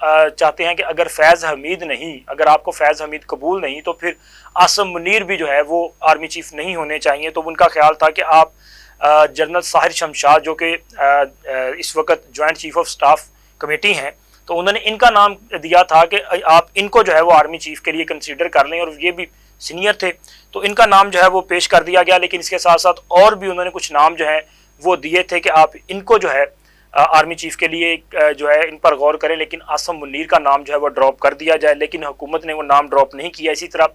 چاہتے ہیں کہ اگر فیض حمید نہیں، اگر آپ کو فیض حمید قبول نہیں تو پھر عاصم منیر بھی جو ہے وہ آرمی چیف نہیں ہونے چاہیے۔ تو ان کا خیال تھا کہ آپ جنرل ساحر شمشاد جو کہ اس وقت joint chief of staff committee ہیں، تو انہوں نے ان کا نام دیا تھا کہ آپ ان کو جو ہے وہ آرمی چیف کے لیے کنسیڈر کر لیں، اور یہ بھی سینئر تھے تو ان کا نام جو ہے وہ پیش کر دیا گیا۔ لیکن اس کے ساتھ ساتھ اور بھی انہوں نے کچھ نام جو ہیں وہ دیے تھے کہ آپ ان کو جو ہے آرمی چیف کے لیے جو ہے ان پر غور کریں، لیکن عاصم منیر کا نام جو ہے وہ ڈراپ کر دیا جائے، لیکن حکومت نے وہ نام ڈراپ نہیں کیا۔ اسی طرح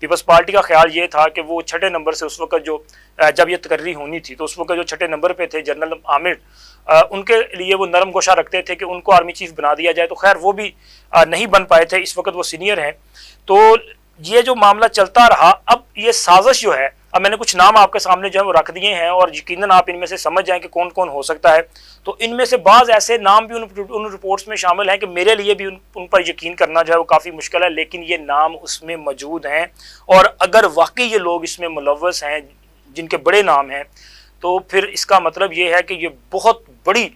پیپلز پارٹی کا خیال یہ تھا کہ وہ چھٹے نمبر سے اس وقت جو جب یہ تقرری ہونی تھی تو اس وقت جو چھٹے نمبر پہ تھے جنرل عامر، ان کے لیے وہ نرم گوشہ رکھتے تھے کہ ان کو آرمی چیف بنا دیا جائے، تو خیر وہ بھی نہیں بن پائے تھے، اس وقت وہ سینئر ہیں۔ تو یہ جو معاملہ چلتا رہا، اب یہ سازش جو ہے، اب میں نے کچھ نام آپ کے سامنے جو ہے وہ رکھ دیے ہیں اور یقیناً آپ ان میں سے سمجھ جائیں کہ کون کون ہو سکتا ہے۔ تو ان میں سے بعض ایسے نام بھی ان رپورٹس میں شامل ہیں کہ میرے لیے بھی ان پر یقین کرنا جو ہے وہ کافی مشکل ہے، لیکن یہ نام اس میں موجود ہیں، اور اگر واقعی یہ لوگ اس میں ملوث ہیں جن کے بڑے نام ہیں تو پھر اس کا مطلب یہ ہے کہ یہ بہت بڑی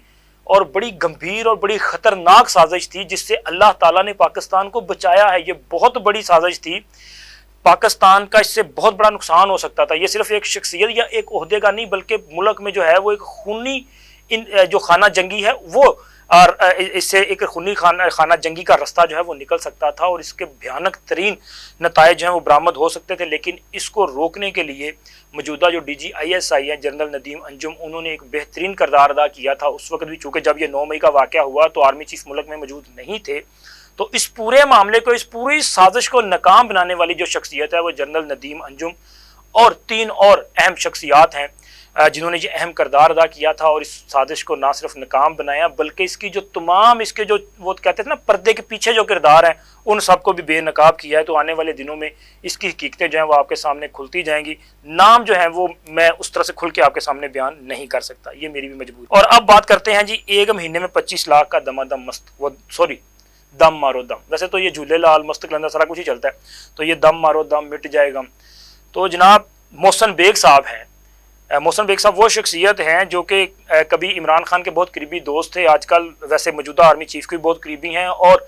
اور بڑی گمبھیر اور بڑی خطرناک سازش تھی جس سے اللہ تعالیٰ نے پاکستان کو بچایا ہے۔ یہ بہت بڑی سازش تھی، پاکستان کا اس سے بہت بڑا نقصان ہو سکتا تھا۔ یہ صرف ایک شخصیت یا ایک عہدے کا نہیں بلکہ ملک میں جو ہے وہ ایک خونی جو خانہ جنگی ہے وہ، اور اس سے ایک خونی خانہ جنگی کا رستہ جو ہے وہ نکل سکتا تھا، اور اس کے بھیانک ترین نتائج جو ہیں وہ برآمد ہو سکتے تھے۔ لیکن اس کو روکنے کے لیے موجودہ جو D G I S I ہیں جنرل ندیم انجم، انہوں نے ایک بہترین کردار ادا کیا تھا اس وقت بھی، چونکہ جب یہ 9 مئی کا واقعہ ہوا تو آرمی چیف ملک میں موجود نہیں تھے، تو اس پورے معاملے کو، اس پوری سازش کو ناکام بنانے والی جو شخصیت ہے وہ جنرل ندیم انجم اور 3 اور اہم شخصیات ہیں جنہوں نے یہ اہم کردار ادا کیا تھا، اور اس سازش کو نہ صرف ناکام بنایا بلکہ اس کی جو تمام اس کے جو وہ کہتے تھے نا پردے کے پیچھے جو کردار ہیں ان سب کو بھی بے نقاب کیا ہے۔ تو آنے والے دنوں میں اس کی حقیقتیں جو ہیں وہ آپ کے سامنے کھلتی جائیں گی۔ نام جو ہیں وہ میں اس طرح سے کھل کے آپ کے سامنے بیان نہیں کر سکتا، یہ میری بھی مجبوری۔ اور اب بات کرتے ہیں جی ایک مہینے میں 25 لاکھ کا دم مارو دم، ویسے تو یہ جھولے لال مست کلندر سارا کچھ ہی چلتا ہے، تو یہ دم مارو دم مٹ جائے گا۔ تو جناب محسن بیگ صاحب ہیں، محسن بیگ صاحب وہ شخصیت ہیں جو کہ کبھی عمران خان کے بہت قریبی دوست تھے، آج کل ویسے موجودہ آرمی چیف کے بہت قریبی ہیں، اور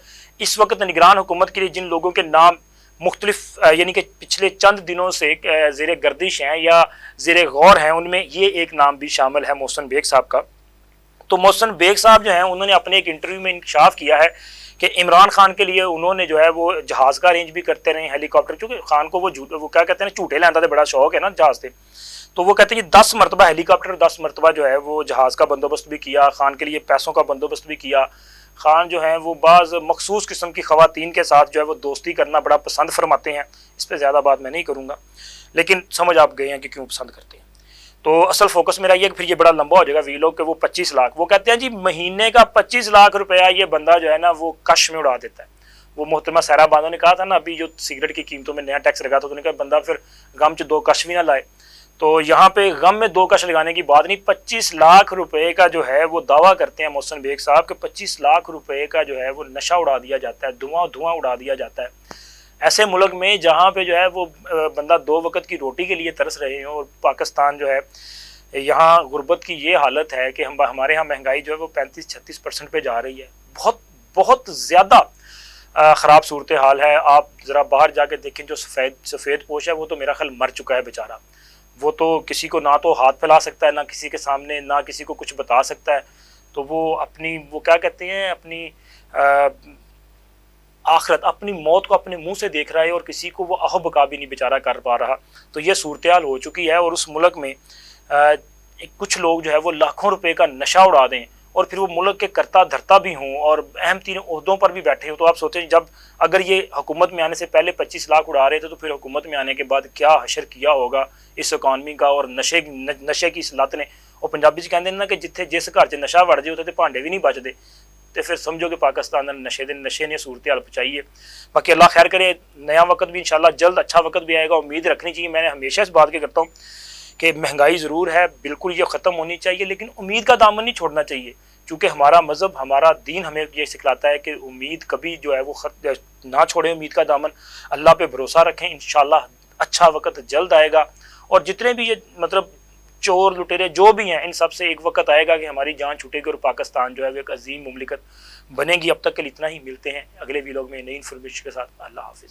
اس وقت نگران حکومت کے لیے جن لوگوں کے نام مختلف یعنی کہ پچھلے چند دنوں سے زیر گردش ہیں یا زیر غور ہیں، ان میں یہ ایک نام بھی شامل ہے محسن بیگ صاحب کا۔ تو محسن بیگ صاحب جو ہیں انہوں نے اپنے ایک انٹرویو میں انکشاف کیا ہے کہ عمران خان کے لیے انہوں نے جو ہے وہ جہاز کا ارینج بھی کرتے رہے، ہیلی کاپٹر، چونکہ خان کو وہ کیا کہتے ہیں جھوٹے لیندا تھے، بڑا شوق ہے نا جہاز سے، تو وہ کہتے ہیں کہ 10 مرتبہ ہیلی کاپٹر، 10 مرتبہ جو ہے وہ جہاز کا بندوبست بھی کیا، خان کے لیے پیسوں کا بندوبست بھی کیا۔ خان جو ہیں وہ بعض مخصوص قسم کی خواتین کے ساتھ جو ہے وہ دوستی کرنا بڑا پسند فرماتے ہیں، اس پہ زیادہ بات میں نہیں کروں گا، لیکن سمجھ آپ گئے ہیں کہ کیوں پسند کرتے ہیں۔ تو اصل فوکس میرا یہ کہ پھر یہ بڑا لمبا ہو جائے گا ویلوگ کہ وہ 25 لاکھ، وہ کہتے ہیں جی مہینے کا 25 لاکھ روپیہ یہ بندہ جو ہے نا وہ کش میں اڑا دیتا ہے۔ وہ محترمہ سہرا بانو نے کہا تھا نا ابھی جو سگریٹ کی قیمتوں میں نیا ٹیکس لگا تھا، تو نے کہا بندہ پھر غم چ 2 کش بھی نہ لائے، تو یہاں پہ غم میں 2 کش لگانے کی بات نہیں، 25 لاکھ روپے کا جو ہے وہ دعویٰ کرتے ہیں محسن بیگ صاحب کہ 25 لاکھ روپے کا جو ہے وہ نشہ اڑا دیا جاتا ہے، دھواں اڑا دیا جاتا ہے ایسے ملک میں جہاں پہ جو ہے وہ بندہ 2 وقت کی روٹی کے لیے ترس رہے ہیں، اور پاکستان جو ہے یہاں غربت کی یہ حالت ہے کہ ہمارے ہاں مہنگائی جو ہے وہ 35-36% پہ جا رہی ہے، بہت زیادہ خراب صورتحال ہے۔ آپ ذرا باہر جا کے دیکھیں، جو سفید پوش ہے وہ تو میرا خیال مر چکا ہے بیچارہ، وہ تو کسی کو نہ تو ہاتھ پھیلا سکتا ہے، نہ کسی کے سامنے، نہ کسی کو کچھ بتا سکتا ہے، تو وہ اپنی وہ کیا کہتے ہیں اپنی آخرت، اپنی موت کو اپنے منہ سے دیکھ رہا ہے، اور کسی کو وہ اہو بکا بھی نہیں بیچارہ کر پا رہا۔ تو یہ صورتحال ہو چکی ہے، اور اس ملک میں کچھ لوگ جو ہے وہ لاکھوں روپے کا نشہ اڑا دیں اور پھر وہ ملک کے کرتا دھرتا بھی ہوں اور اہم 3 عہدوں پر بھی بیٹھے ہوں، تو آپ سوچیں جب اگر یہ حکومت میں آنے سے پہلے 25 لاکھ اڑا رہے تھے تو پھر حکومت میں آنے کے بعد کیا حشر کیا ہوگا اس اکانومی کا، اور نشے کی سلط نے، اور پنجابی سے کہتے ہیں نا کہ جتھے جس گھر 'چ نشہ وڑ جائے اتنے بھانڈے بھی نہیں بچتے، تو پھر سمجھو کہ پاکستان نشے نے صورتحال پہنچائی ہے۔ باقی اللہ خیر کرے، نیا وقت بھی انشاءاللہ جلد اچھا وقت بھی آئے گا، امید رکھنی چاہیے۔ میں نے ہمیشہ اس بات کے کرتا ہوں کہ مہنگائی ضرور ہے، بالکل یہ ختم ہونی چاہیے، لیکن امید کا دامن نہیں چھوڑنا چاہیے، چونکہ ہمارا مذہب، ہمارا دین ہمیں یہ سکھلاتا ہے کہ امید کبھی جو ہے وہ نہ چھوڑیں، امید کا دامن، اللہ پہ بھروسہ رکھیں، انشاءاللہ اچھا وقت جلد آئے گا۔ اور جتنے بھی یہ مطلب چور لٹیرے جو بھی ہیں ان سب سے ایک وقت آئے گا کہ ہماری جان چھوٹے گی اور پاکستان جو ہے وہ ایک عظیم مملکت بنے گی. اب تک کے لیے اتنا ہی. ملتے ہیں اگلے ویلاگ میں نئی انفارمیشن کے ساتھ. اللہ حافظ.